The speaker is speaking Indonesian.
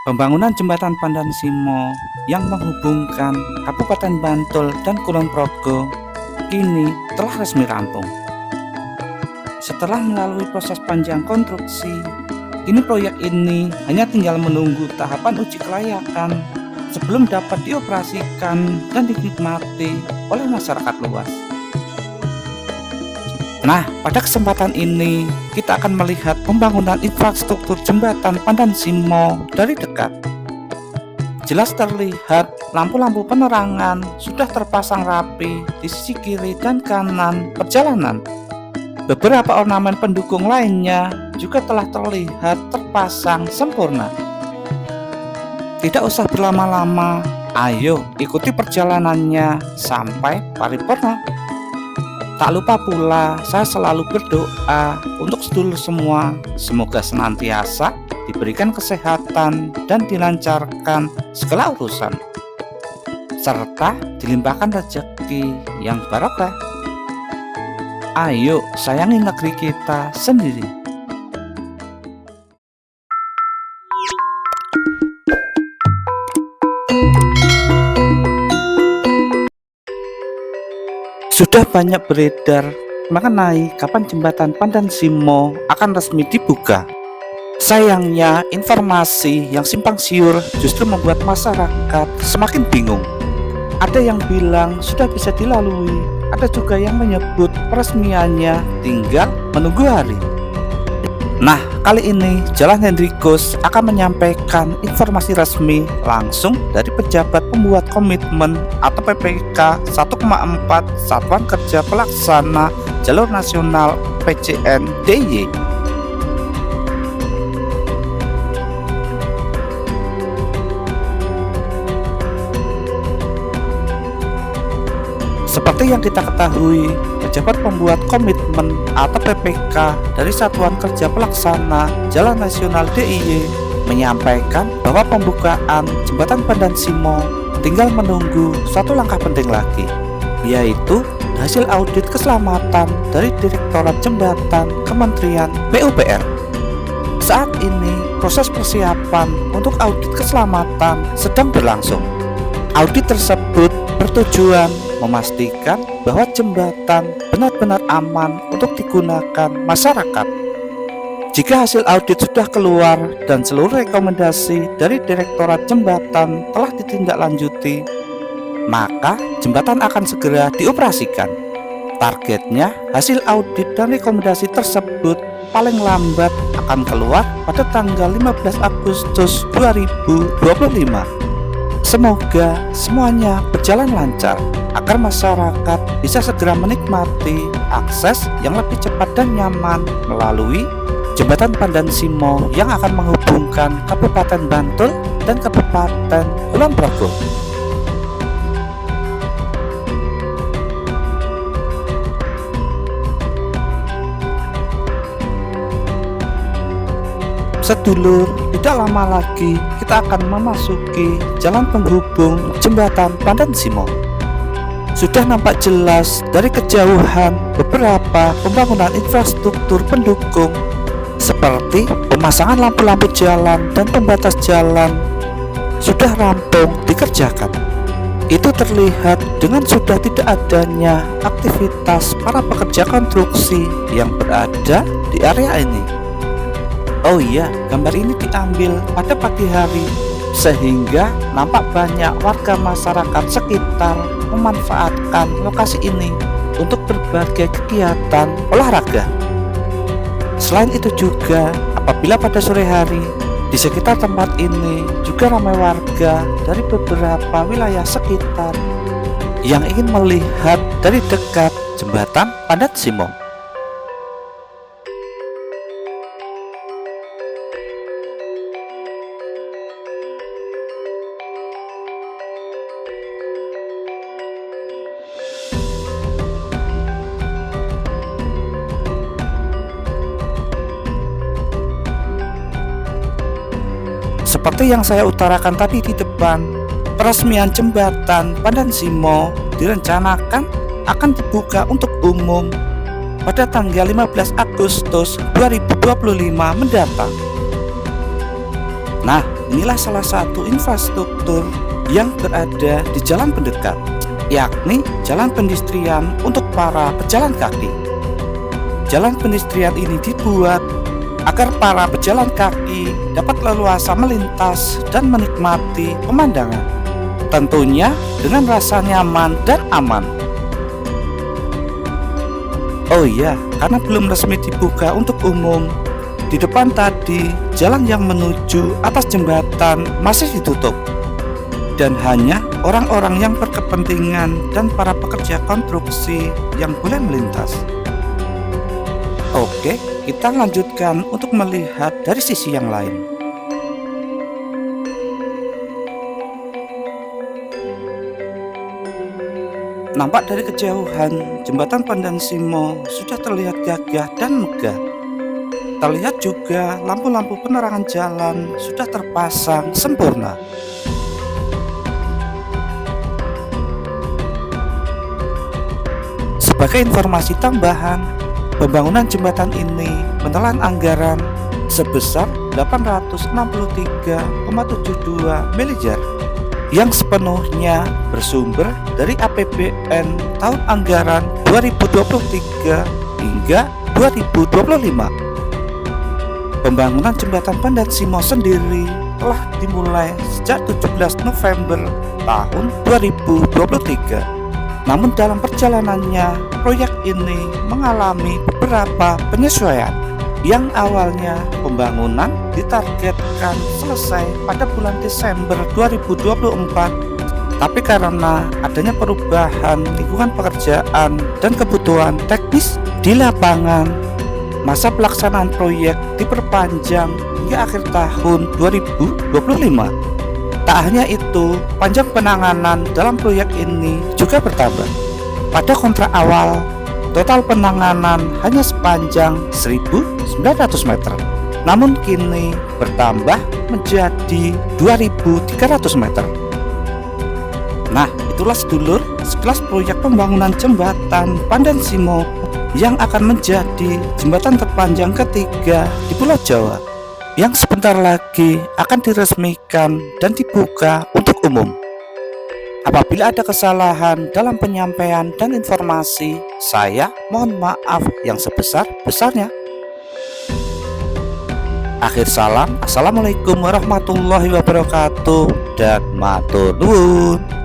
Pembangunan jembatan Pandan Simo yang menghubungkan Kabupaten Bantul dan Kulon Progo kini telah resmi rampung. Setelah melalui proses panjang konstruksi, kini proyek ini hanya tinggal menunggu tahapan uji kelayakan sebelum dapat dioperasikan dan dinikmati oleh masyarakat luas. Nah, pada kesempatan ini kita akan melihat pembangunan infrastruktur jembatan Pandan Simo dari dekat. Jelas terlihat lampu-lampu penerangan sudah terpasang rapi di sisi kiri dan kanan perjalanan. Beberapa ornamen pendukung lainnya juga telah terlihat terpasang sempurna. Tidak usah berlama-lama, ayo ikuti perjalanannya sampai paripurna. Tak lupa pula, saya selalu berdoa untuk sedulur semua, semoga senantiasa diberikan kesehatan dan dilancarkan segala urusan, serta dilimpahkan rezeki yang barokah. Ayo sayangi negeri kita sendiri. Sudah banyak beredar mengenai kapan jembatan Pandan Simo akan resmi dibuka. Sayangnya, informasi yang simpang siur justru membuat masyarakat semakin bingung. Ada yang bilang sudah bisa dilalui, ada juga yang menyebut peresmiannya tinggal menunggu hari. Nah, kali ini Jalan Hendrikus akan menyampaikan informasi resmi langsung dari pejabat pembuat komitmen atau PPK 1,4 Satuan Kerja Pelaksana Jalur Nasional PJN DIY. Seperti yang kita ketahui, pejabat pembuat komitmen atau PPK dari Satuan Kerja Pelaksana Jalan Nasional DIY menyampaikan bahwa pembukaan jembatan Pandan Simo tinggal menunggu satu langkah penting lagi, yaitu hasil audit keselamatan dari Direktorat Jembatan Kementerian PUPR. Saat ini proses persiapan untuk audit keselamatan sedang berlangsung. Audit tersebut bertujuan memastikan bahwa jembatan benar-benar aman untuk digunakan masyarakat. Jika hasil audit sudah keluar dan seluruh rekomendasi dari Direktorat Jembatan telah ditindaklanjuti, maka jembatan akan segera dioperasikan. Targetnya, hasil audit dan rekomendasi tersebut paling lambat akan keluar pada tanggal 15 Agustus 2025. Semoga semuanya berjalan lancar agar masyarakat bisa segera menikmati akses yang lebih cepat dan nyaman melalui jembatan Pandan Simo yang akan menghubungkan Kabupaten Bantul dan Kabupaten Kulon Progo. Sedulur, tidak lama lagi kita akan memasuki jalan penghubung jembatan Pandan Simo. Sudah nampak jelas dari kejauhan beberapa pembangunan infrastruktur pendukung seperti pemasangan lampu-lampu jalan dan pembatas jalan sudah rampung dikerjakan. Itu terlihat dengan sudah tidak adanya aktivitas para pekerja konstruksi yang berada di area ini. Oh iya, gambar ini diambil pada pagi hari sehingga nampak banyak warga masyarakat sekitar memanfaatkan lokasi ini untuk berbagai kegiatan olahraga. Selain itu juga, apabila pada sore hari di sekitar tempat ini juga ramai warga dari beberapa wilayah sekitar yang ingin melihat dari dekat jembatan Pandan Simo. Seperti yang saya utarakan tadi di depan, peresmian jembatan Pandan Simo direncanakan akan dibuka untuk umum pada tanggal 15 Agustus 2025 mendatang. Nah, inilah salah satu infrastruktur yang berada di jalan pendekat, yakni jalan pedestrian untuk para pejalan kaki. Jalan pedestrian ini dibuat agar para pejalan kaki dapat leluasa melintas dan menikmati pemandangan, tentunya dengan rasa nyaman dan aman. Oh iya, karena belum resmi dibuka untuk umum, di depan tadi jalan yang menuju atas jembatan masih ditutup, dan hanya orang-orang yang berkepentingan dan para pekerja konstruksi yang boleh melintas. Oke, kita lanjutkan untuk melihat dari sisi yang lain. Nampak dari kejauhan, jembatan Pandan Simo sudah terlihat gagah dan megah. Terlihat juga lampu-lampu penerangan jalan sudah terpasang sempurna. Sebagai informasi tambahan, pembangunan jembatan ini menelan anggaran sebesar 863,72 miliar yang sepenuhnya bersumber dari APBN tahun anggaran 2023 hingga 2025. Pembangunan jembatan Pandan Simo sendiri telah dimulai sejak 17 November tahun 2023. Namun dalam perjalanannya, proyek ini mengalami beberapa penyesuaian. Yang awalnya pembangunan ditargetkan selesai pada bulan Desember 2024, tapi karena adanya perubahan lingkungan pekerjaan dan kebutuhan teknis di lapangan, masa pelaksanaan proyek diperpanjang hingga akhir tahun 2025. Tak hanya itu, panjang penanganan dalam proyek ini juga bertambah. Pada kontrak awal, total penanganan hanya sepanjang 1.900 meter. Namun kini bertambah menjadi 2.300 meter. Nah, itulah sedulur sekelas proyek pembangunan jembatan Pandan Simo yang akan menjadi jembatan terpanjang ketiga di Pulau Jawa, yang sebentar lagi akan diresmikan dan dibuka untuk umum. Apabila ada kesalahan dalam penyampaian dan informasi, saya mohon maaf yang sebesar-besarnya. Akhir salam, assalamualaikum warahmatullahi wabarakatuh, dan matur nuwun.